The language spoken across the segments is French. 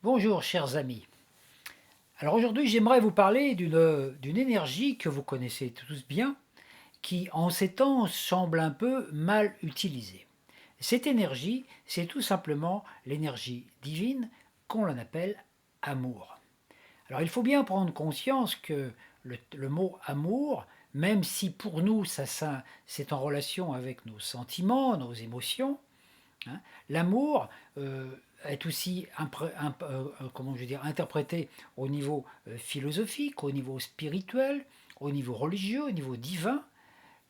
Bonjour chers amis. Alors aujourd'hui j'aimerais vous parler d'une énergie que vous connaissez tous bien, qui en ces temps semble un peu mal utilisée. Cette énergie, c'est tout simplement l'énergie divine qu'on l'on appelle amour. Alors il faut bien prendre conscience que le mot amour, même si pour nous c'est en relation avec nos sentiments, nos émotions, hein. L'amour est aussi comment je veux dire, interprété au niveau philosophique, au niveau spirituel, au niveau religieux, au niveau divin,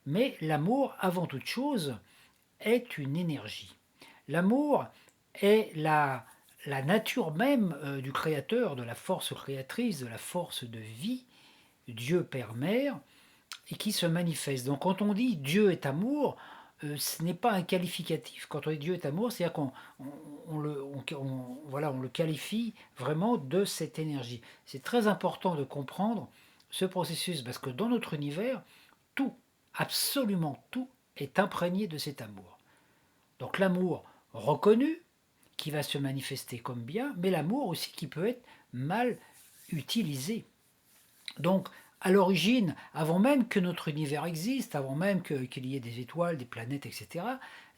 mais l'amour, avant toute chose, est une énergie. L'amour est la nature même du créateur, de la force créatrice, de la force de vie, Dieu Père Mère, et qui se manifeste. Donc quand on dit Dieu est amour, ce n'est pas un qualificatif. Quand on dit Dieu est amour, c'est-à-dire voilà, on le qualifie vraiment de cette énergie. C'est très important de comprendre ce processus parce que dans notre univers, tout, absolument tout, est imprégné de cet amour. Donc l'amour reconnu, qui va se manifester comme bien, mais l'amour aussi qui peut être mal utilisé. Donc, à l'origine, avant même que notre univers existe, avant même qu'il y ait des étoiles, des planètes, etc.,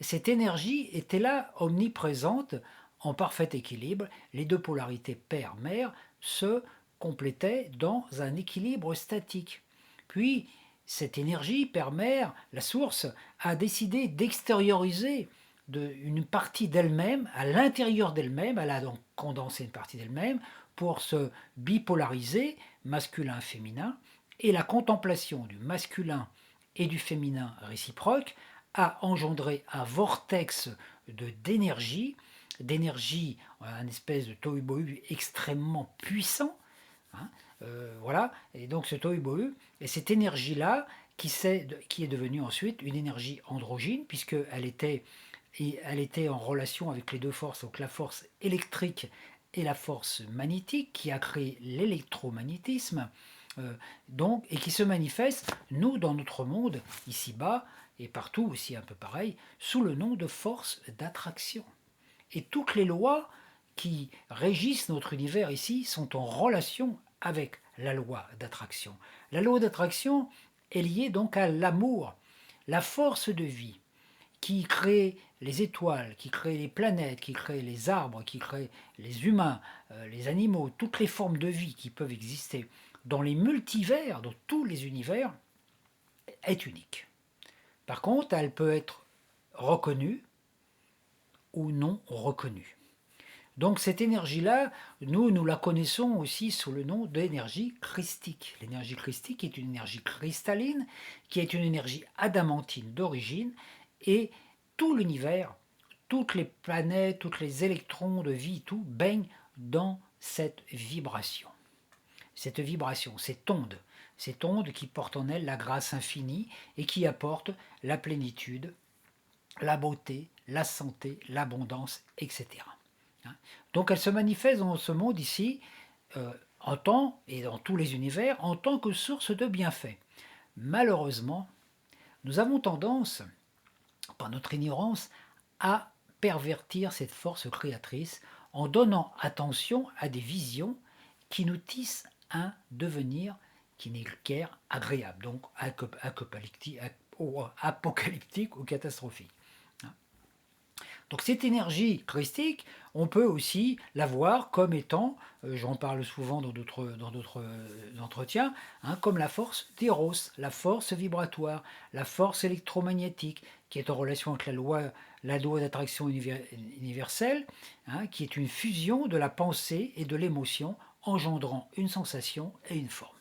cette énergie était là, omniprésente, en parfait équilibre. Les deux polarités père-mère se complétaient dans un équilibre statique. Puis, cette énergie père-mère, la source, a décidé d'extérioriser une partie d'elle-même à l'intérieur d'elle-même. Elle a donc condensé une partie d'elle-même pour se bipolariser, masculin-féminin, et la contemplation du masculin et du féminin réciproque a engendré un vortex d'énergie, un espèce de tohu-bohu extrêmement puissant, hein, voilà, et donc ce tohu-bohu, et cette énergie-là qui est devenue ensuite une énergie androgyne, elle était en relation avec les deux forces, donc la force électrique et la force magnétique qui a créé l'électromagnétisme, et qui se manifeste, nous, dans notre monde, ici-bas, et partout aussi un peu pareil, sous le nom de force d'attraction. Et toutes les lois qui régissent notre univers ici sont en relation avec la loi d'attraction. La loi d'attraction est liée donc à l'amour, la force de vie, qui crée les étoiles, qui crée les planètes, qui crée les arbres, qui crée les humains, les animaux, toutes les formes de vie qui peuvent exister dans les multivers, dans tous les univers, est unique. Par contre, elle peut être reconnue ou non reconnue. Donc cette énergie-là, nous la connaissons aussi sous le nom d'énergie christique. L'énergie christique est une énergie cristalline, qui est une énergie adamantine d'origine, et tout l'univers, toutes les planètes, tous les électrons de vie, tout baigne dans cette vibration. Cette onde qui porte en elle la grâce infinie et qui apporte la plénitude, la beauté, la santé, l'abondance, etc. Donc elle se manifeste dans ce monde ici, en tant, et dans tous les univers, en tant que source de bienfaits. Malheureusement, nous avons tendance, par notre ignorance, à pervertir cette force créatrice en donnant attention à des visions qui nous tissent un devenir qui n'est guère agréable, donc apocalyptique ou catastrophique. Donc cette énergie christique, on peut aussi la voir comme étant, j'en parle souvent dans d'autres entretiens, hein, comme la force d'Eros, la force vibratoire, la force électromagnétique, qui est en relation avec la loi d'attraction universelle, hein, qui est une fusion de la pensée et de l'émotion, engendrant une sensation et une forme.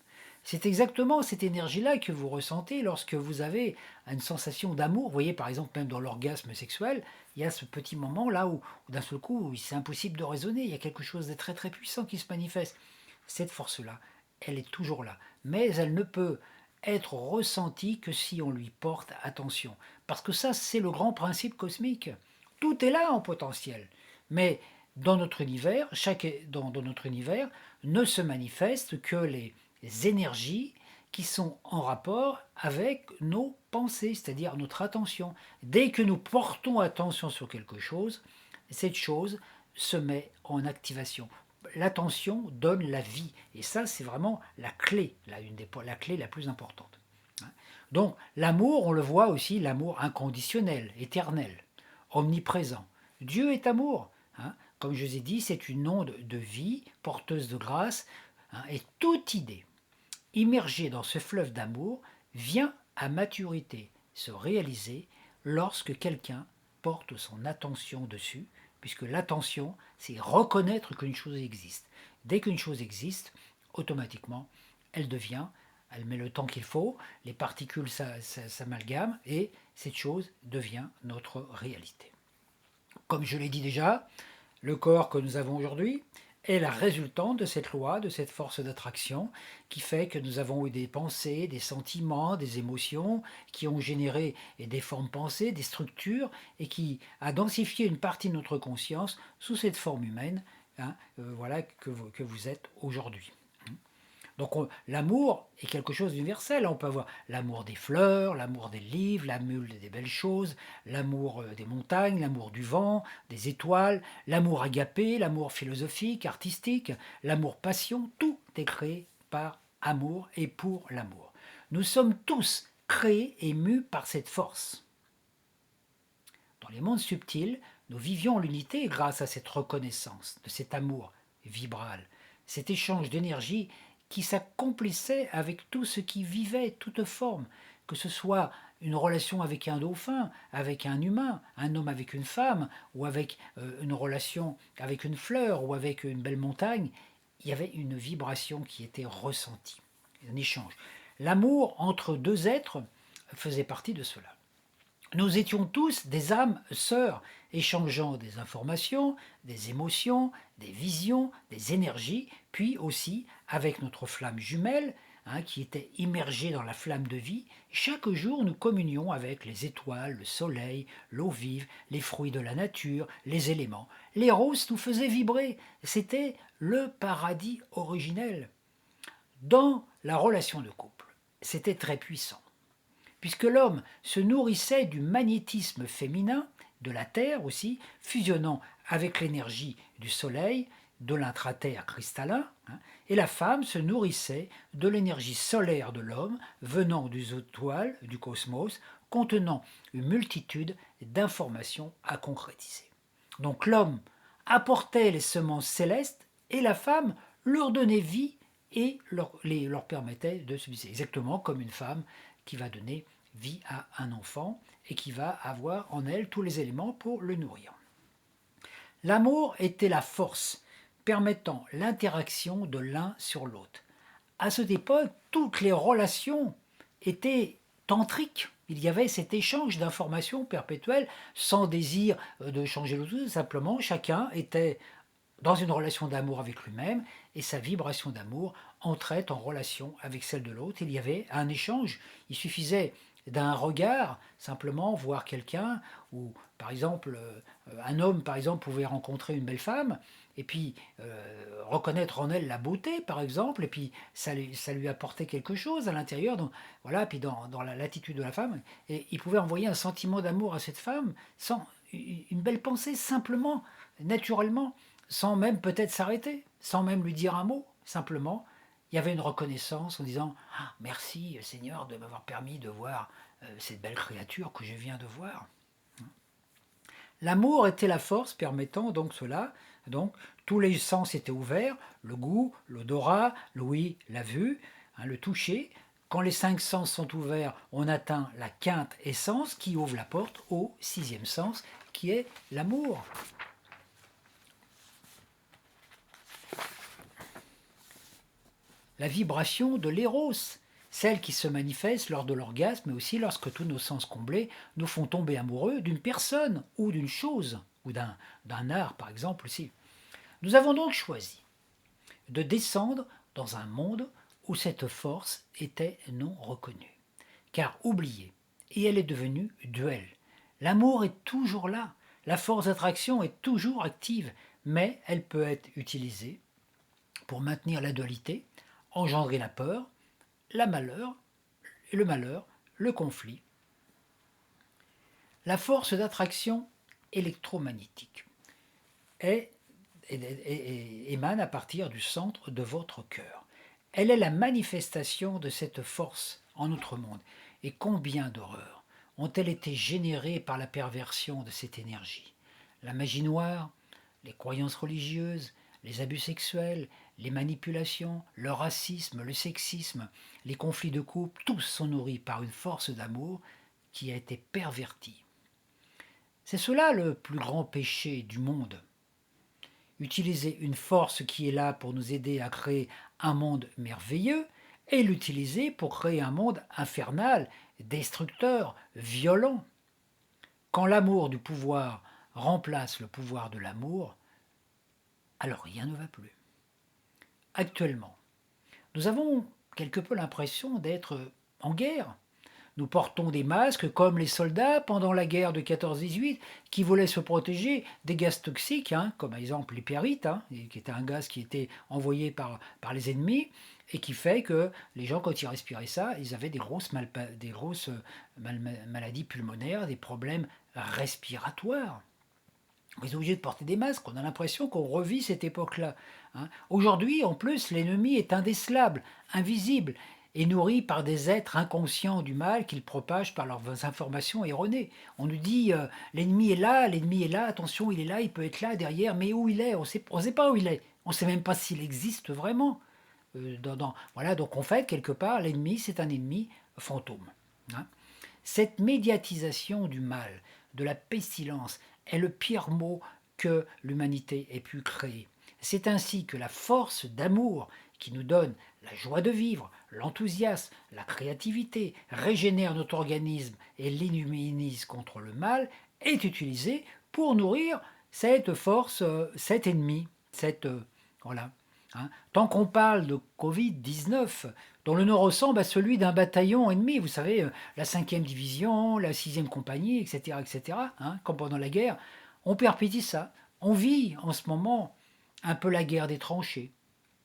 C'est exactement cette énergie-là que vous ressentez lorsque vous avez une sensation d'amour. Vous voyez, par exemple, même dans l'orgasme sexuel, il y a ce petit moment-là où d'un seul coup, c'est impossible de raisonner. Il y a quelque chose de très très puissant qui se manifeste. Cette force-là, elle est toujours là. Mais elle ne peut être ressentie que si on lui porte attention. Parce que ça, c'est le grand principe cosmique. Tout est là en potentiel. Mais dans notre univers, dans notre univers, ne se manifeste que les énergies qui sont en rapport avec nos pensées, c'est-à-dire notre attention. Dès que nous portons attention sur quelque chose, cette chose se met en activation. l'attention donne la vie. Et ça, c'est vraiment la clé, la clé la plus importante. Donc, l'amour, on le voit aussi, l'amour inconditionnel, éternel, omniprésent. Dieu est amour. Comme je vous ai dit, c'est une onde de vie, porteuse de grâce, et toute idée immergée dans ce fleuve d'amour vient à maturité se réaliser lorsque quelqu'un porte son attention dessus, puisque l'attention, c'est reconnaître qu'une chose existe. Dès qu'une chose existe, automatiquement, elle met le temps qu'il faut, les particules s'amalgament et cette chose devient notre réalité. Comme je l'ai dit déjà, le corps que nous avons aujourd'hui est la résultante de cette loi, de cette force d'attraction qui fait que nous avons eu des pensées, des sentiments, des émotions qui ont généré des formes pensées, des structures et qui a densifié une partie de notre conscience sous cette forme humaine, voilà que vous êtes aujourd'hui. Donc l'amour est quelque chose d'universel. On peut avoir l'amour des fleurs, l'amour des livres, l'amour des belles choses, l'amour des montagnes, l'amour du vent, des étoiles, l'amour agapé, l'amour philosophique, artistique, l'amour passion. Tout est créé par amour et pour l'amour. Nous sommes tous créés et mus par cette force. Dans les mondes subtils, nous vivions l'unité grâce à cette reconnaissance de cet amour vibral, cet échange d'énergie qui s'accomplissait avec tout ce qui vivait, toute forme, que ce soit une relation avec un dauphin, avec un humain, un homme avec une femme, ou avec une relation avec une fleur, ou avec une belle montagne, il y avait une vibration qui était ressentie, un échange. L'amour entre deux êtres faisait partie de cela. Nous étions tous des âmes sœurs, échangeant des informations, des émotions, des visions, des énergies, puis aussi avec notre flamme jumelle, qui était immergée dans la flamme de vie. Chaque jour, nous communions avec les étoiles, le soleil, l'eau vive, les fruits de la nature, les éléments. Les roses nous faisaient vibrer. C'était le paradis originel. Dans la relation de couple, c'était très puissant puisque l'homme se nourrissait du magnétisme féminin, de la Terre aussi, fusionnant avec l'énergie du Soleil, de l'intraterre cristallin, et la femme se nourrissait de l'énergie solaire de l'homme venant des étoiles du cosmos, contenant une multitude d'informations à concrétiser. Donc l'homme apportait les semences célestes et la femme leur donnait vie et leur permettait de subsister, exactement comme une femme qui va donner vie à un enfant et qui va avoir en elle tous les éléments pour le nourrir. L'amour était la force permettant l'interaction de l'un sur l'autre. À cette époque, toutes les relations étaient tantriques. Il y avait cet échange d'informations perpétuelles sans désir de changer le tout. Simplement, chacun était dans une relation d'amour avec lui-même et sa vibration d'amour entrait en relation avec celle de l'autre. Il y avait un échange. Il suffisait d'un regard, simplement voir quelqu'un, ou par exemple, un homme par exemple pouvait rencontrer une belle femme, et puis reconnaître en elle la beauté par exemple, et puis ça lui apportait quelque chose à l'intérieur, donc voilà, puis dans l'attitude de la femme, et il pouvait envoyer un sentiment d'amour à cette femme, sans une belle pensée, simplement, naturellement, sans même peut-être s'arrêter, sans même lui dire un mot, simplement, il y avait une reconnaissance en disant ah, merci Seigneur de m'avoir permis de voir cette belle créature que je viens de voir. L'amour était la force permettant donc cela. Donc tous les sens étaient ouverts, le goût, l'odorat, l'ouïe, la vue, le toucher. Quand les 5 sens sont ouverts, on atteint la quinte essence qui ouvre la porte au 6e sens qui est l'amour. La vibration de l'éros, celle qui se manifeste lors de l'orgasme, mais aussi lorsque tous nos sens comblés nous font tomber amoureux d'une personne ou d'une chose, ou d'un art par exemple aussi. Nous avons donc choisi de descendre dans un monde où cette force était non reconnue. Car oubliée, et elle est devenue duel. L'amour est toujours là, la force d'attraction est toujours active, mais elle peut être utilisée pour maintenir la dualité, engendrer la peur, le malheur, le conflit. La force d'attraction électromagnétique est émane à partir du centre de votre cœur. Elle est la manifestation de cette force en notre monde. Et combien d'horreurs ont-elles été générées par la perversion de cette énergie? La magie noire, les croyances religieuses, les abus sexuels, les manipulations, le racisme, le sexisme, les conflits de couple, tous sont nourris par une force d'amour qui a été pervertie. C'est cela le plus grand péché du monde. Utiliser une force qui est là pour nous aider à créer un monde merveilleux et l'utiliser pour créer un monde infernal, destructeur, violent. Quand l'amour du pouvoir remplace le pouvoir de l'amour, alors rien ne va plus. Actuellement, nous avons quelque peu l'impression d'être en guerre. Nous portons des masques comme les soldats pendant la guerre de 14-18 qui voulaient se protéger des gaz toxiques, comme par exemple les pyrites, qui était un gaz qui était envoyé par les ennemis et qui fait que les gens, quand ils respiraient ça, ils avaient des grosses maladies pulmonaires, des problèmes respiratoires. Ils sont obligés de porter des masques. On a l'impression qu'on revit cette époque-là. Aujourd'hui, en plus, l'ennemi est indécelable, invisible et nourri par des êtres inconscients du mal qu'ils propagent par leurs informations erronées. On nous dit l'ennemi est là, attention, il est là, il peut être là, derrière, mais où il est? On ne sait pas où il est. On ne sait même pas s'il existe vraiment. Voilà, donc en fait, quelque part, l'ennemi, c'est un ennemi fantôme. Cette médiatisation du mal, de la pestilence, est le pire mot que l'humanité ait pu créer. C'est ainsi que la force d'amour qui nous donne la joie de vivre, l'enthousiasme, la créativité, régénère notre organisme et l'immunise contre le mal, est utilisée pour nourrir cette force, cet ennemi, voilà. Tant qu'on parle de Covid-19, dont le nom ressemble à celui d'un bataillon ennemi, vous savez, la 5e division, la 6e compagnie, etc., comme pendant la guerre, on perpétue ça. On vit en ce moment un peu la guerre des tranchées.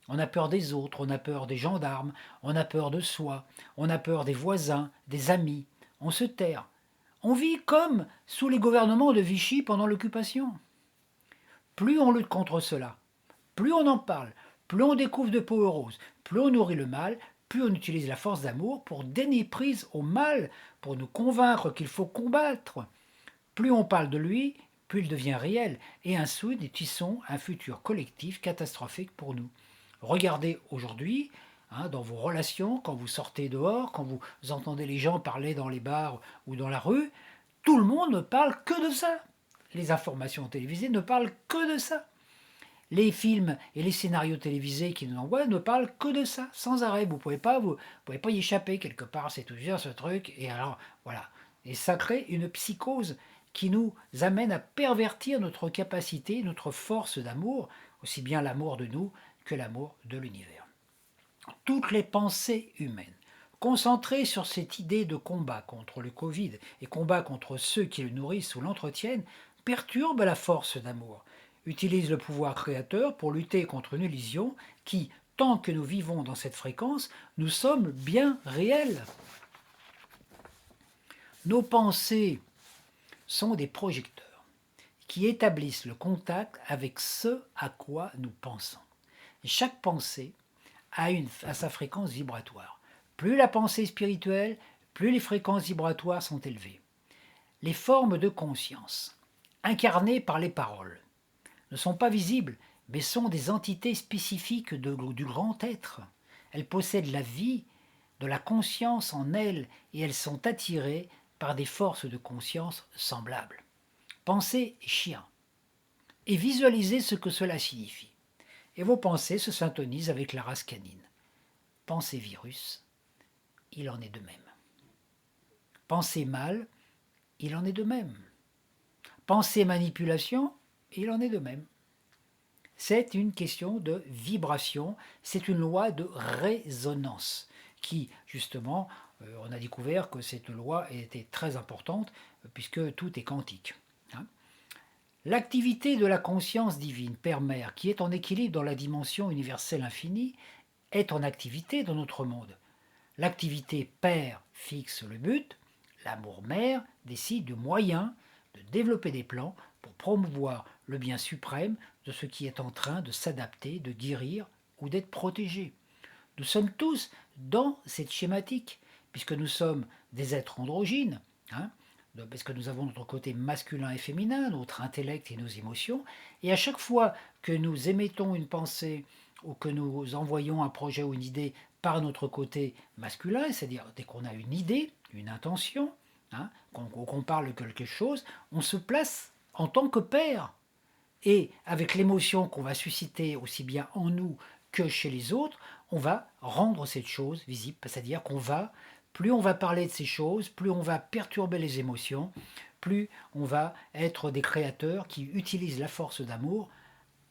On a peur des autres, on a peur des gendarmes, on a peur de soi, on a peur des voisins, des amis. On se terre. On vit comme sous les gouvernements de Vichy pendant l'occupation. Plus on lutte contre cela, plus on en parle, plus on découvre de peau rose, plus on nourrit le mal, plus on utilise la force d'amour pour donner prise au mal, pour nous convaincre qu'il faut combattre. Plus on parle de lui, plus il devient réel, et ainsi nous tissons un futur collectif catastrophique pour nous. Regardez aujourd'hui, dans vos relations, quand vous sortez dehors, quand vous entendez les gens parler dans les bars ou dans la rue, tout le monde ne parle que de ça. Les informations télévisées ne parlent que de ça. Les films et les scénarios télévisés qui nous envoient ne parlent que de ça, sans arrêt. Vous pouvez pas y échapper quelque part. C'est toujours ce truc. Et alors, voilà. Et ça crée une psychose qui nous amène à pervertir notre capacité, notre force d'amour, aussi bien l'amour de nous que l'amour de l'univers. Toutes les pensées humaines, concentrées sur cette idée de combat contre le Covid et combat contre ceux qui le nourrissent ou l'entretiennent, perturbent la force d'amour, utilisent le pouvoir créateur pour lutter contre une illusion qui, tant que nous vivons dans cette fréquence, nous sommes bien réels. Nos pensées sont des projecteurs qui établissent le contact avec ce à quoi nous pensons. Et chaque pensée a sa fréquence vibratoire. Plus la pensée est spirituelle, plus les fréquences vibratoires sont élevées. Les formes de conscience, incarnées par les paroles, ne sont pas visibles, mais sont des entités spécifiques du grand être. Elles possèdent la vie, de la conscience en elles, et elles sont attirées par des forces de conscience semblables. Pensez chien et visualisez ce que cela signifie. Et vos pensées se syntonisent avec la race canine. Pensez virus, il en est de même. Pensez mal, il en est de même. Pensez manipulation, il en est de même. C'est une question de vibration, c'est une loi de résonance qui, justement, on a découvert que cette loi était très importante puisque tout est quantique. L'activité de la conscience divine, Père-Mère, qui est en équilibre dans la dimension universelle infinie, est en activité dans notre monde. L'activité Père fixe le but, l'amour Mère décide du moyen de développer des plans pour promouvoir le bien suprême de ce qui est en train de s'adapter, de guérir ou d'être protégé. Nous sommes tous dans cette schématique, puisque nous sommes des êtres androgynes, hein, parce que nous avons notre côté masculin et féminin, notre intellect et nos émotions, et à chaque fois que nous émettons une pensée ou que nous envoyons un projet ou une idée par notre côté masculin, c'est-à-dire dès qu'on a une idée, une intention, hein, qu'on parle de quelque chose, on se place en tant que père. Et avec l'émotion qu'on va susciter aussi bien en nous que chez les autres, on va rendre cette chose visible. C'est-à-dire qu'on va, plus on va parler de ces choses, plus on va perturber les émotions, plus on va être des créateurs qui utilisent la force d'amour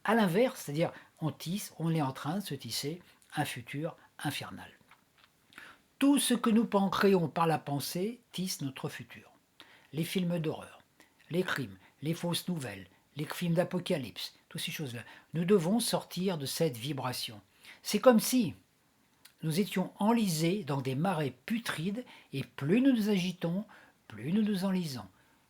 à l'inverse, c'est-à-dire on est en train de se tisser un futur infernal. Tout ce que nous créons par la pensée tisse notre futur. Les films d'horreur, les crimes, les fausses nouvelles, les films d'apocalypse, toutes ces choses-là. Nous devons sortir de cette vibration. C'est comme si nous étions enlisés dans des marais putrides et plus nous nous agitons, plus nous nous enlisons.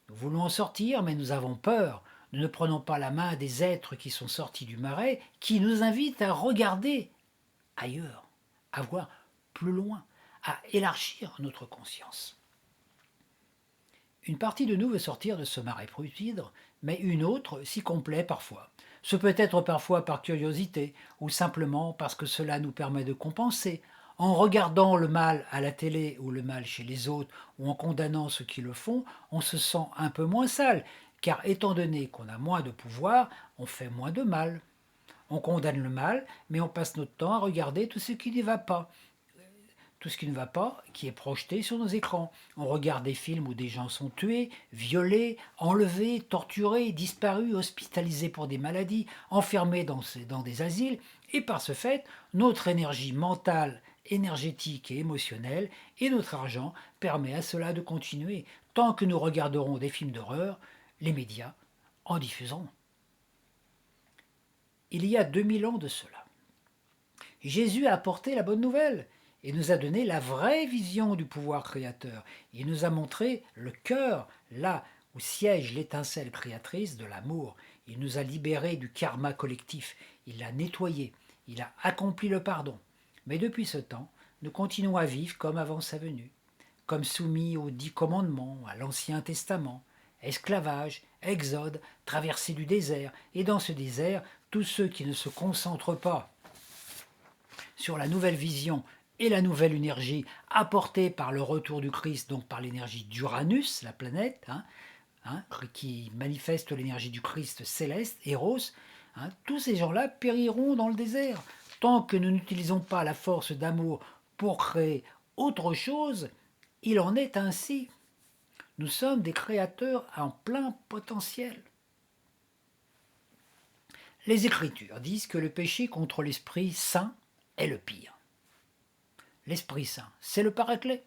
Nous voulons en sortir, mais nous avons peur. Nous ne prenons pas la main des êtres qui sont sortis du marais, qui nous invitent à regarder ailleurs, à voir plus loin, à élargir notre conscience. Une partie de nous veut sortir de ce marais putride, mais une autre s'y complaît parfois. Ce peut être parfois par curiosité ou simplement parce que cela nous permet de compenser. En regardant le mal à la télé ou le mal chez les autres ou en condamnant ceux qui le font, on se sent un peu moins sale, car étant donné qu'on a moins de pouvoir, on fait moins de mal. On condamne le mal, mais on passe notre temps à regarder tout ce qui n'y va pas, tout ce qui ne va pas, qui est projeté sur nos écrans. On regarde des films où des gens sont tués, violés, enlevés, torturés, disparus, hospitalisés pour des maladies, enfermés dans des asiles, et par ce fait, notre énergie mentale, énergétique et émotionnelle et notre argent permet à cela de continuer. Tant que nous regarderons des films d'horreur, les médias en diffuseront. Il y a 2000 ans de cela, Jésus a apporté la bonne nouvelle et nous a donné la vraie vision du pouvoir créateur. Il nous a montré le cœur, là où siège l'étincelle créatrice de l'amour. Il nous a libérés du karma collectif, il l'a nettoyé, il a accompli le pardon. Mais depuis ce temps, nous continuons à vivre comme avant sa venue, comme soumis aux 10 commandements, à l'Ancien Testament, esclavage, exode, traversée du désert, et dans ce désert, tous ceux qui ne se concentrent pas sur la nouvelle vision et la nouvelle énergie apportée par le retour du Christ, donc par l'énergie d'Uranus, la planète, qui manifeste l'énergie du Christ céleste, Eros, tous ces gens-là périront dans le désert. Tant que nous n'utilisons pas la force d'amour pour créer autre chose, il en est ainsi. Nous sommes des créateurs en plein potentiel. Les Écritures disent que le péché contre l'Esprit Saint est le pire. L'Esprit Saint, c'est le Paraclet,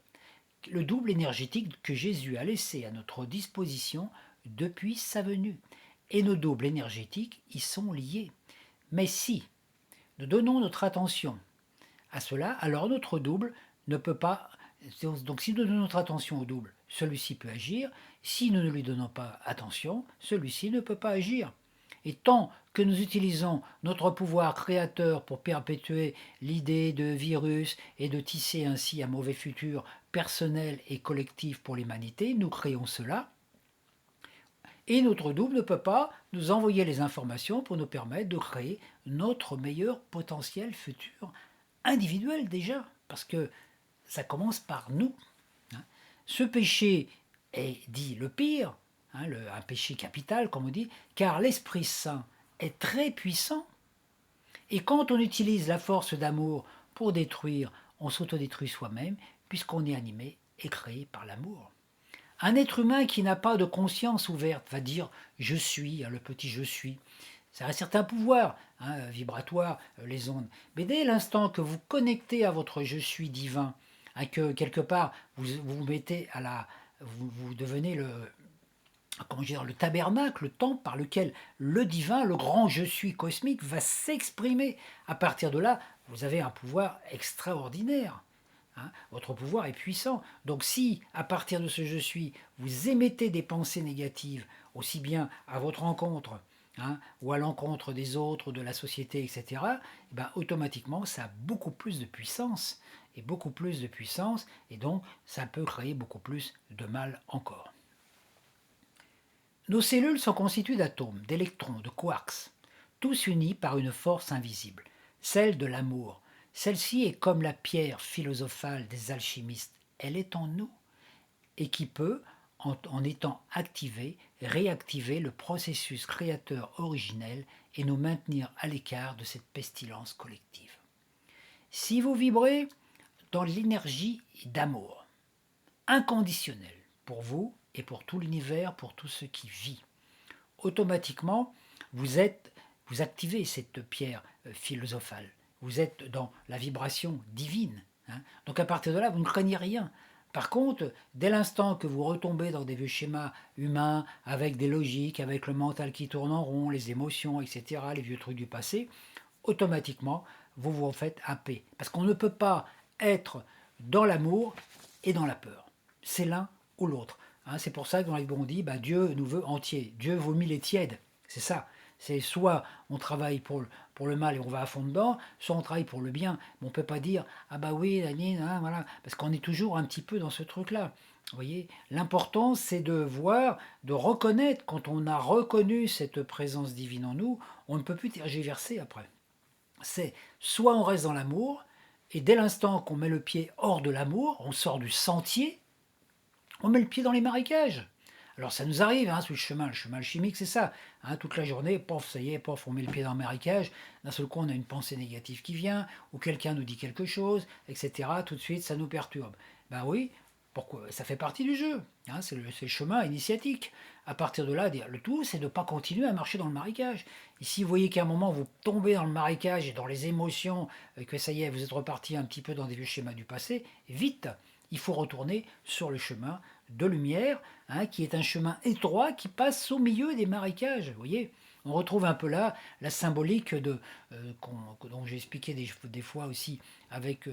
le double énergétique que Jésus a laissé à notre disposition depuis sa venue. Et nos doubles énergétiques y sont liés. Mais si nous donnons notre attention à cela, alors notre double ne peut pas... Donc si nous donnons notre attention au double, celui-ci peut agir. Si nous ne lui donnons pas attention, celui-ci ne peut pas agir. Et tant que nous utilisons notre pouvoir créateur pour perpétuer l'idée de virus et de tisser ainsi un mauvais futur personnel et collectif pour l'humanité, nous créons cela. Et notre double ne peut pas nous envoyer les informations pour nous permettre de créer notre meilleur potentiel futur individuel déjà, parce que ça commence par nous. Ce péché est dit le pire, un péché capital, comme on dit, car l'Esprit Saint est très puissant. Et quand on utilise la force d'amour pour détruire, on s'autodétruit soi-même, puisqu'on est animé et créé par l'amour. Un être humain qui n'a pas de conscience ouverte va dire « je suis », le petit « je suis ». Ça a un certain pouvoir vibratoire, les ondes. Mais dès l'instant que vous connectez à votre « je suis » divin, que quelque part vous mettez vous devenez le tabernacle, le temple par lequel le divin, le grand je suis cosmique va s'exprimer. À partir de là, vous avez un pouvoir extraordinaire. Votre pouvoir est puissant. Donc si, à partir de ce je suis, vous émettez des pensées négatives, aussi bien à votre rencontre ou à l'encontre des autres, de la société, etc., eh ben, automatiquement, ça a beaucoup plus de puissance, et beaucoup plus de puissance, et donc ça peut créer beaucoup plus de mal encore. Nos cellules sont constituées d'atomes, d'électrons, de quarks, tous unis par une force invisible, celle de l'amour. Celle-ci est comme la pierre philosophale des alchimistes. Elle est en nous et qui peut, en étant activée, réactiver le processus créateur originel et nous maintenir à l'écart de cette pestilence collective. Si vous vibrez dans l'énergie d'amour, inconditionnelle pour vous et pour tout l'univers, pour tout ce qui vit, automatiquement, vous activez cette pierre philosophale. Vous êtes dans la vibration divine. Donc à partir de là, vous ne craignez rien. Par contre, dès l'instant que vous retombez dans des vieux schémas humains, avec des logiques, avec le mental qui tourne en rond, les émotions, etc., les vieux trucs du passé, automatiquement, vous vous faites happer. Parce qu'on ne peut pas être dans l'amour et dans la peur. C'est l'un ou l'autre. C'est pour ça que dans la Bible on dit Dieu nous veut entiers. Dieu vomit les tièdes. C'est ça. C'est soit on travaille pour le mal et on va à fond dedans, soit on travaille pour le bien. Mais on ne peut pas dire ah bah oui, voilà, parce qu'on est toujours un petit peu dans ce truc-là. Vous voyez, l'important c'est de voir, de reconnaître, quand on a reconnu cette présence divine en nous, on ne peut plus tergiverser après. C'est soit on reste dans l'amour, et dès l'instant qu'on met le pied hors de l'amour, on sort du sentier, on met le pied dans les marécages. Alors ça nous arrive, sur le chemin alchimique, c'est ça. Toute la journée, pof, ça y est, pof, on met le pied dans le marécage. D'un seul coup, on a une pensée négative qui vient, ou quelqu'un nous dit quelque chose, etc. Tout de suite, ça nous perturbe. Ben oui, pourquoi? Ça fait partie du jeu. C'est le chemin initiatique. À partir de là, le tout, c'est de ne pas continuer à marcher dans le marécage. Et si vous voyez qu'à un moment, vous tombez dans le marécage et dans les émotions, que ça y est, vous êtes reparti un petit peu dans des vieux schémas du passé, vite, il faut retourner sur le chemin de lumière, qui est un chemin étroit qui passe au milieu des marécages. Vous voyez, on retrouve un peu là la symbolique dont j'ai expliqué des fois aussi avec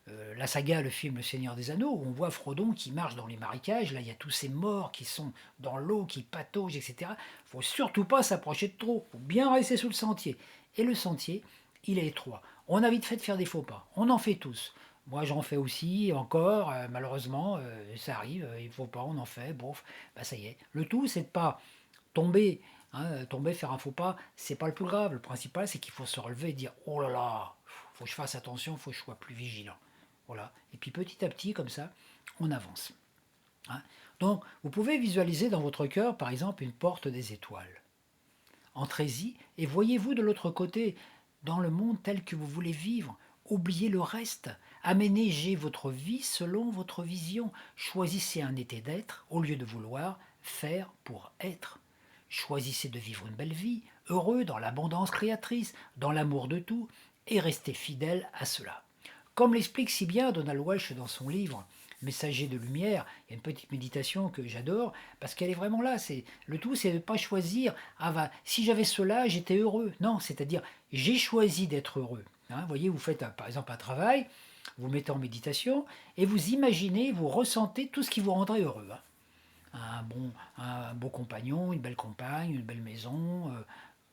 la saga, le film Le Seigneur des Anneaux, où on voit Frodon qui marche dans les marécages. Là, il y a tous ces morts qui sont dans l'eau, qui pataugent, etc. Il ne faut surtout pas s'approcher de trop. Il faut bien rester sous le sentier. Et le sentier, il est étroit. On a vite fait de faire des faux pas. On en fait tous. Moi, j'en fais aussi, encore, malheureusement, ça arrive, il ne faut pas, on en fait, bof, ça y est. Le tout, c'est de pas tomber, tomber, faire un faux pas, c'est pas le plus grave. Le principal, c'est qu'il faut se relever et dire, oh là là, faut que je fasse attention, faut que je sois plus vigilant. Voilà. Et puis petit à petit, comme ça, on avance. Donc, vous pouvez visualiser dans votre cœur, par exemple, une porte des étoiles. Entrez-y et voyez-vous de l'autre côté, dans le monde tel que vous voulez vivre. Oubliez le reste. Aménagez votre vie selon votre vision. Choisissez un état d'être au lieu de vouloir faire pour être. Choisissez de vivre une belle vie, heureux dans l'abondance créatrice, dans l'amour de tout, et restez fidèle à cela. Comme l'explique si bien Donald Walsh dans son livre Messager de lumière, il y a une petite méditation que j'adore parce qu'elle est vraiment là. Le tout, c'est de ne pas choisir si j'avais cela, j'étais heureux. Non, c'est-à-dire j'ai choisi d'être heureux. Vous voyez, vous faites par exemple un travail, vous mettez en méditation et vous imaginez, vous ressentez tout ce qui vous rendrait heureux. Un beau compagnon, une belle compagne, une belle maison,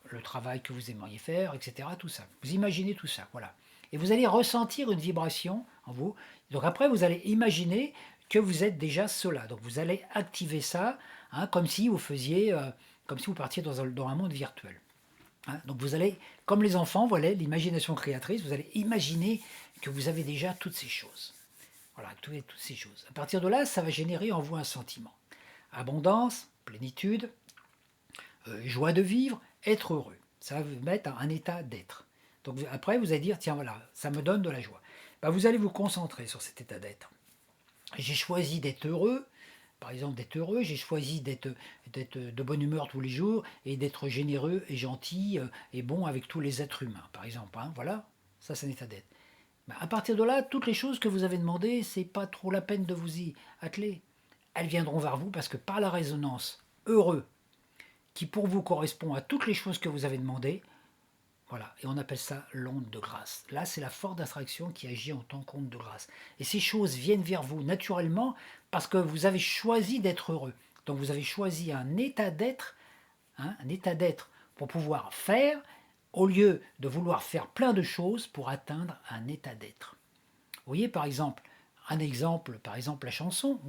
le travail que vous aimeriez faire, etc. Tout ça. Vous imaginez tout ça, voilà. Et vous allez ressentir une vibration en vous. Donc après, vous allez imaginer que vous êtes déjà cela. Donc vous allez activer ça, comme si vous faisiez, comme si vous partiez dans un monde virtuel. Donc vous allez, comme les enfants, voilà, l'imagination créatrice, vous allez imaginer que vous avez déjà toutes ces choses. Voilà, toutes ces choses. À partir de là, ça va générer en vous un sentiment. Abondance, plénitude, joie de vivre, être heureux. Ça va vous mettre à un état d'être. Donc après, vous allez dire, tiens voilà, ça me donne de la joie. Vous allez vous concentrer sur cet état d'être. J'ai choisi d'être heureux, par exemple d'être heureux, j'ai choisi d'être de bonne humeur tous les jours et d'être généreux et gentil et bon avec tous les êtres humains, par exemple. Voilà, ça c'est un état d'être. À partir de là, toutes les choses que vous avez demandées, c'est pas trop la peine de vous y atteler. Elles viendront vers vous parce que par la résonance heureux, qui pour vous correspond à toutes les choses que vous avez demandées, voilà, et on appelle ça l'onde de grâce. Là, c'est la force d'attraction qui agit en tant qu'onde de grâce. Et ces choses viennent vers vous naturellement parce que vous avez choisi d'être heureux. Donc vous avez choisi un état d'être pour pouvoir faire, au lieu de vouloir faire plein de choses pour atteindre un état d'être. Vous voyez, par exemple, un exemple, par exemple la chanson.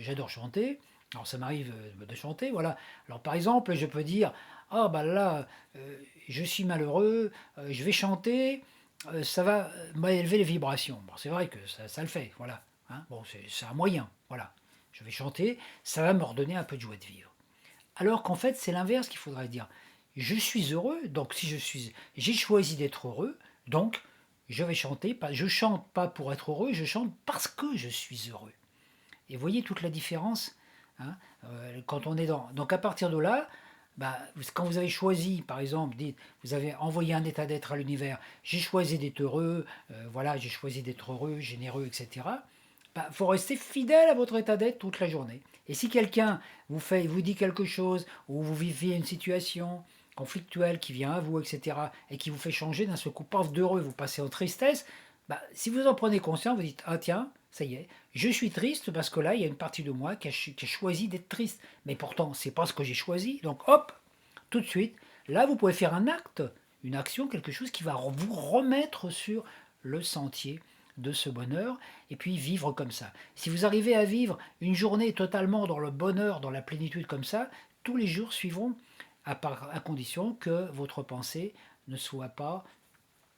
J'adore chanter. Alors ça m'arrive de chanter, voilà. Alors par exemple, je peux dire, ah bah là, je suis malheureux, je vais chanter, ça va m'élever les vibrations. Bon, c'est vrai que ça le fait, voilà. Hein. Bon, c'est un moyen, voilà. Je vais chanter, ça va me redonner un peu de joie de vivre. Alors qu'en fait, c'est l'inverse qu'il faudrait dire. Je suis heureux, donc si j'ai choisi d'être heureux, donc je vais chanter. Je chante pas pour être heureux, je chante parce que je suis heureux. Et voyez toute la différence, hein, quand on est dans. Donc à partir de là, bah, quand vous avez choisi, par exemple, vous avez envoyé un état d'être à l'univers, j'ai choisi d'être heureux, voilà, j'ai choisi d'être heureux, généreux, etc. Bah, faut rester fidèle à votre état d'être toute la journée. Et si quelqu'un vous dit quelque chose, ou vous vivez une situation conflictuelle qui vient à vous, etc., et qui vous fait changer d'un seul coup, paf, d'heureux, vous passez en tristesse, bah, si vous en prenez conscience, vous dites, ah tiens, ça y est, je suis triste parce que là, il y a une partie de moi qui a choisi d'être triste. Mais pourtant, c'est pas ce que j'ai choisi. Donc hop, tout de suite, là, vous pouvez faire un acte, une action, quelque chose qui va vous remettre sur le sentier de ce bonheur et puis vivre comme ça. Si vous arrivez à vivre une journée totalement dans le bonheur, dans la plénitude comme ça, tous les jours suivront, à condition que votre pensée ne soit pas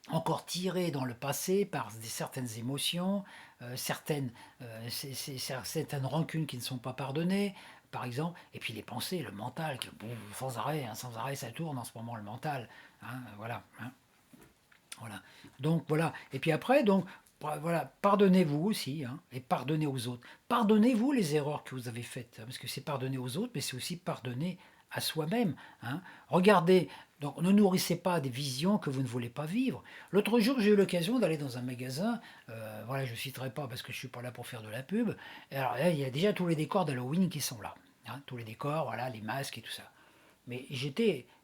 encore tiré dans le passé par certaines émotions, certaines rancunes qui ne sont pas pardonnées, par exemple, et puis les pensées, le mental, qui, bon, sans arrêt ça tourne en ce moment le mental, hein, voilà, hein, voilà. Donc voilà, et puis après, donc voilà, pardonnez-vous aussi, hein, et pardonnez aux autres. Pardonnez-vous les erreurs que vous avez faites, hein, parce que c'est pardonner aux autres, mais c'est aussi pardonner à soi-même. Hein. Regardez, donc ne nourrissez pas des visions que vous ne voulez pas vivre. L'autre jour, j'ai eu l'occasion d'aller dans un magasin, voilà, je ne citerai pas parce que je ne suis pas là pour faire de la pub. Et alors là, il y a déjà tous les décors d'Halloween qui sont là. Hein, tous les décors, voilà, les masques et tout ça. Mais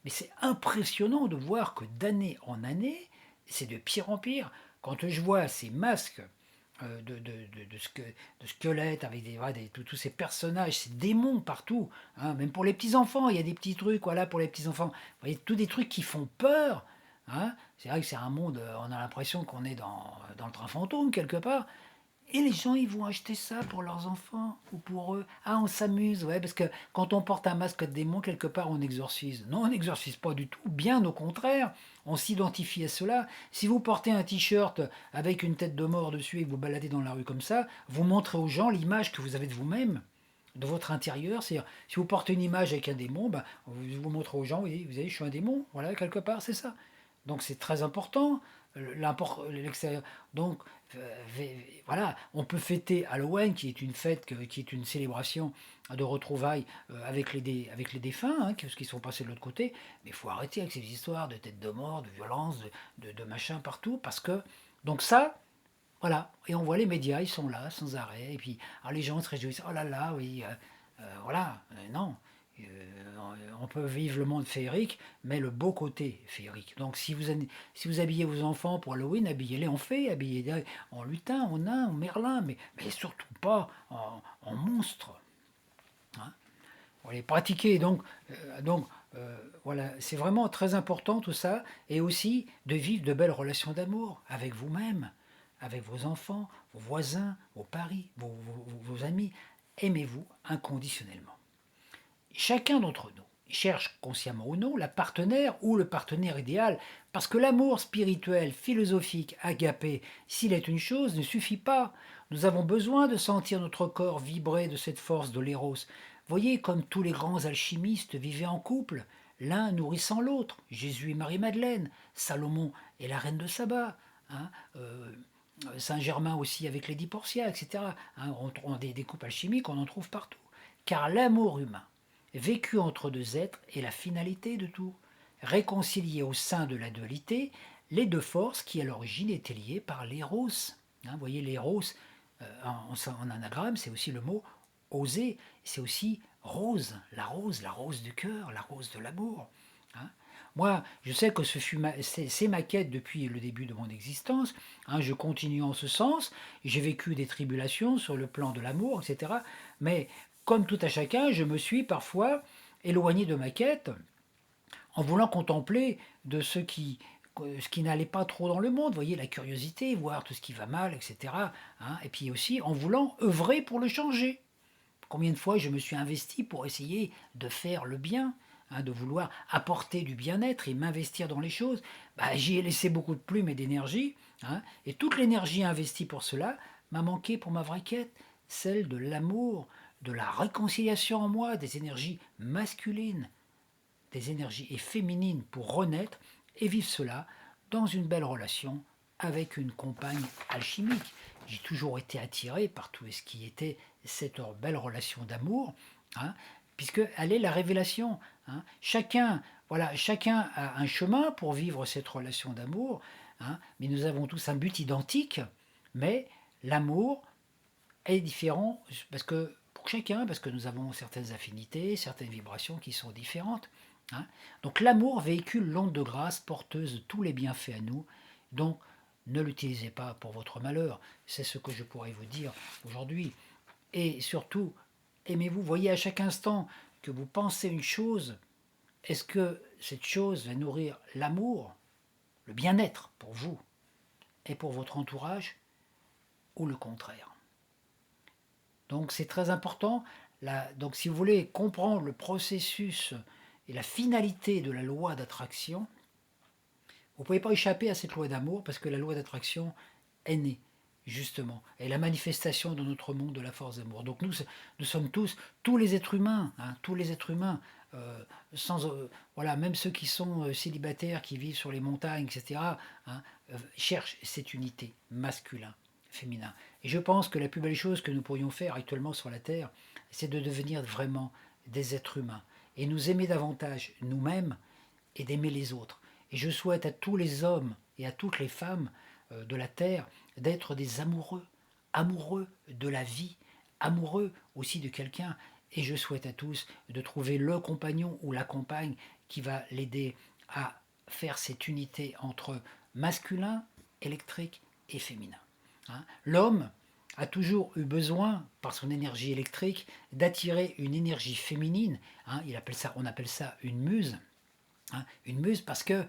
c'est impressionnant de voir que d'année en année, c'est de pire en pire. Quand je vois ces masques de squelettes avec voilà, tous ces personnages, ces démons partout, hein, même pour les petits-enfants, il y a des petits trucs, voilà, pour les petits-enfants. Vous voyez, tous des trucs qui font peur. Hein. C'est vrai que c'est un monde, on a l'impression qu'on est dans le train fantôme quelque part. Et les gens, ils vont acheter ça pour leurs enfants ou pour eux. Ah, on s'amuse, ouais, parce que quand on porte un masque de démon, quelque part, on exorcise. Non, on n'exorcise pas du tout, bien au contraire. On s'identifie à cela. Si vous portez un t-shirt avec une tête de mort dessus et que vous baladez dans la rue comme ça, vous montrez aux gens l'image que vous avez de vous-même, de votre intérieur. C'est-à-dire, si vous portez une image avec un démon, ben, vous montrez aux gens, oui, vous savez, je suis un démon, voilà, quelque part, c'est ça. Donc c'est très important, l'extérieur. Donc voilà, on peut fêter Halloween, qui est une fête, qui est une célébration de retrouvailles avec les défunts, hein, qui sont passés de l'autre côté. Mais il faut arrêter avec ces histoires de têtes de mort, de violence, de machin partout, parce que donc ça, voilà. Et on voit les médias, ils sont là sans arrêt. Et puis alors les gens se réjouissent. Oh là là, oui, voilà. Non. On peut vivre le monde féerique, mais le beau côté féerique. Donc si vous habillez vos enfants pour Halloween, habillez-les en fée, habillez-les en lutin, en nain, en merlin, mais surtout pas en monstre. Hein. On les pratiquer. Voilà, c'est vraiment très important tout ça. Et aussi de vivre de belles relations d'amour avec vous-même, avec vos enfants, vos voisins, vos paris, vos amis. Aimez-vous inconditionnellement. Chacun d'entre nous cherche, consciemment ou non, la partenaire ou le partenaire idéal, parce que l'amour spirituel, philosophique, agapé, s'il est une chose, ne suffit pas. Nous avons besoin de sentir notre corps vibrer de cette force de l'éros. Voyez comme tous les grands alchimistes vivaient en couple, l'un nourrissant l'autre, Jésus et Marie-Madeleine, Salomon et la reine de Saba, hein, Saint-Germain aussi avec les 10 Portia, etc. Hein, des couples alchimiques, on en trouve partout. Car l'amour humain, vécu entre deux êtres, est la finalité de tout. Réconcilier au sein de la dualité les deux forces qui à l'origine étaient liées par l'éros. Hein, vous voyez, l'éros, en anagramme, c'est aussi le mot oser, c'est aussi rose, la rose du cœur, la rose de l'amour. Hein. Moi, je sais que c'est ma quête depuis le début de mon existence. Hein, je continue en ce sens. J'ai vécu des tribulations sur le plan de l'amour, etc. Mais comme tout à chacun, je me suis parfois éloigné de ma quête en voulant contempler de ce qui n'allait pas trop dans le monde, vous voyez, la curiosité, voir tout ce qui va mal, etc. Hein, et puis aussi en voulant œuvrer pour le changer. Combien de fois je me suis investi pour essayer de faire le bien, hein, de vouloir apporter du bien-être et m'investir dans les choses. Bah, j'y ai laissé beaucoup de plumes et d'énergie, hein, et toute l'énergie investie pour cela m'a manqué pour ma vraie quête, celle de l'amour, de la réconciliation en moi, des énergies masculines, des énergies et féminines pour renaître et vivre cela dans une belle relation avec une compagne alchimique. J'ai toujours été attiré par tout ce qui était cette belle relation d'amour, hein, puisqu'elle est la révélation. Hein. Chacun, voilà, chacun a un chemin pour vivre cette relation d'amour, hein, mais nous avons tous un but identique, mais l'amour est différent parce que pour chacun, parce que nous avons certaines affinités, certaines vibrations qui sont différentes. Hein. Donc l'amour véhicule l'onde de grâce porteuse de tous les bienfaits à nous. Donc ne l'utilisez pas pour votre malheur. C'est ce que je pourrais vous dire aujourd'hui. Et surtout, aimez-vous. Voyez à chaque instant que vous pensez une chose, est-ce que cette chose va nourrir l'amour, le bien-être pour vous et pour votre entourage, ou le contraire? Donc c'est très important. Donc si vous voulez comprendre le processus et la finalité de la loi d'attraction, vous ne pouvez pas échapper à cette loi d'amour parce que la loi d'attraction est née, justement. Et la manifestation de notre monde de la force d'amour. Donc nous sommes tous les êtres humains, hein, tous les êtres humains, voilà, même ceux qui sont célibataires, qui vivent sur les montagnes, etc., hein, cherchent cette unité masculin, féminin. Et je pense que la plus belle chose que nous pourrions faire actuellement sur la Terre, c'est de devenir vraiment des êtres humains et nous aimer davantage nous-mêmes et d'aimer les autres. Et je souhaite à tous les hommes et à toutes les femmes de la Terre d'être des amoureux, amoureux de la vie, amoureux aussi de quelqu'un. Et je souhaite à tous de trouver le compagnon ou la compagne qui va l'aider à faire cette unité entre masculin, électrique et féminin. Hein. L'homme a toujours eu besoin, par son énergie électrique, d'attirer une énergie féminine. Hein, on appelle ça une muse. Hein, une muse parce que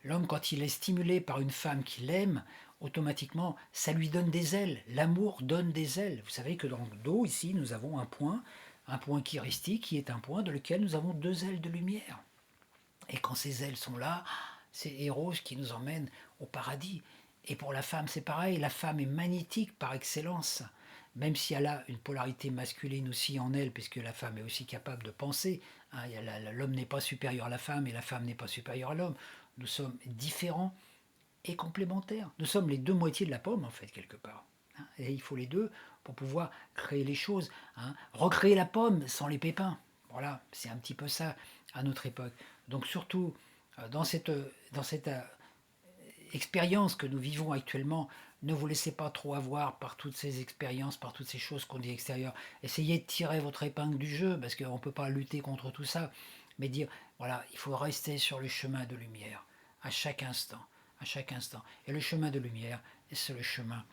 l'homme, quand il est stimulé par une femme qu'il aime, automatiquement, ça lui donne des ailes. L'amour donne des ailes. Vous savez que dans le dos, ici, nous avons un point chiristique qui est un point dans lequel nous avons deux ailes de lumière. Et quand ces ailes sont là, c'est Eros qui nous emmène au paradis. Et pour la femme, c'est pareil. La femme est magnétique par excellence. Même si elle a une polarité masculine aussi en elle, puisque la femme est aussi capable de penser. Hein, l'homme n'est pas supérieur à la femme et la femme n'est pas supérieure à l'homme. Nous sommes différents et complémentaires. Nous sommes les deux moitiés de la pomme, en fait, quelque part. Hein, et il faut les deux pour pouvoir créer les choses. Hein. Recréer la pomme sans les pépins. Voilà, c'est un petit peu ça à notre époque. Donc surtout, dans cette expérience que nous vivons actuellement, ne vous laissez pas trop avoir par toutes ces expériences, par toutes ces choses qu'on dit extérieures. Essayez de tirer votre épingle du jeu, parce qu'on ne peut pas lutter contre tout ça, mais dire, voilà, il faut rester sur le chemin de lumière, à chaque instant, à chaque instant. Et le chemin de lumière, c'est le chemin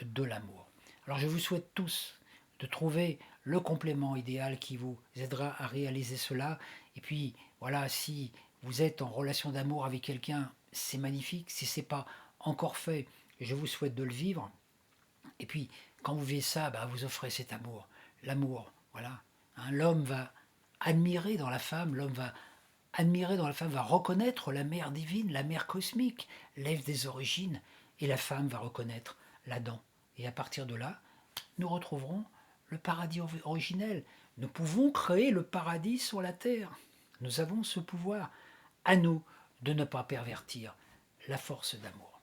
de l'amour. Alors je vous souhaite tous de trouver le complément idéal qui vous aidera à réaliser cela. Et puis, voilà, si vous êtes en relation d'amour avec quelqu'un, c'est magnifique. Si ce n'est pas encore fait, je vous souhaite de le vivre. Et puis, quand vous vivez ça, bah, vous offrez cet amour. L'amour, voilà. Hein, l'homme va admirer dans la femme, va reconnaître la mère divine, la mère cosmique, l'Ève des origines, et la femme va reconnaître l'Adam. Et à partir de là, nous retrouverons le paradis originel. Nous pouvons créer le paradis sur la terre. Nous avons ce pouvoir. À nous de ne pas pervertir la force d'amour.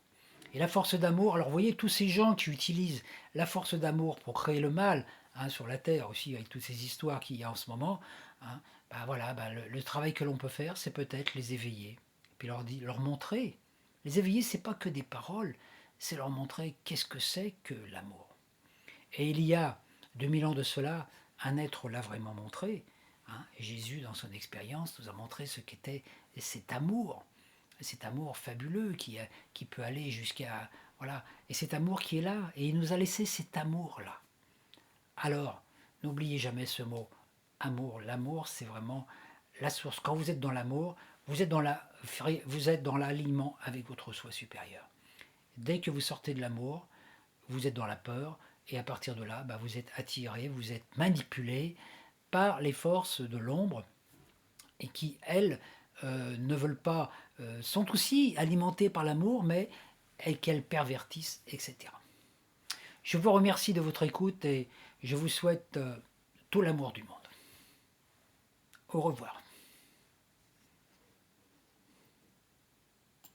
Et la force d'amour, alors vous voyez tous ces gens qui utilisent la force d'amour pour créer le mal, hein, sur la terre aussi, avec toutes ces histoires qu'il y a en ce moment, hein, bah voilà, bah le travail que l'on peut faire, c'est peut-être les éveiller, puis leur montrer. Les éveiller, c'est pas que des paroles, c'est leur montrer qu'est-ce que c'est que l'amour. Et il y a 2000 ans de cela, un être l'a vraiment montré. Hein, et Jésus, dans son expérience, nous a montré ce qu'était cet amour fabuleux qui peut aller jusqu'à... Voilà, et cet amour qui est là, et il nous a laissé cet amour-là. Alors, n'oubliez jamais ce mot, amour. L'amour, c'est vraiment la source. Quand vous êtes dans l'amour, vous êtes dans l'alignement avec votre soi supérieur. Dès que vous sortez de l'amour, vous êtes dans la peur, et à partir de là, bah, vous êtes attiré, vous êtes manipulé par les forces de l'ombre, et qui, elles, ne veulent pas, sont aussi alimentées par l'amour, mais qu'elles pervertissent, etc. Je vous remercie de votre écoute et je vous souhaite tout l'amour du monde. Au revoir.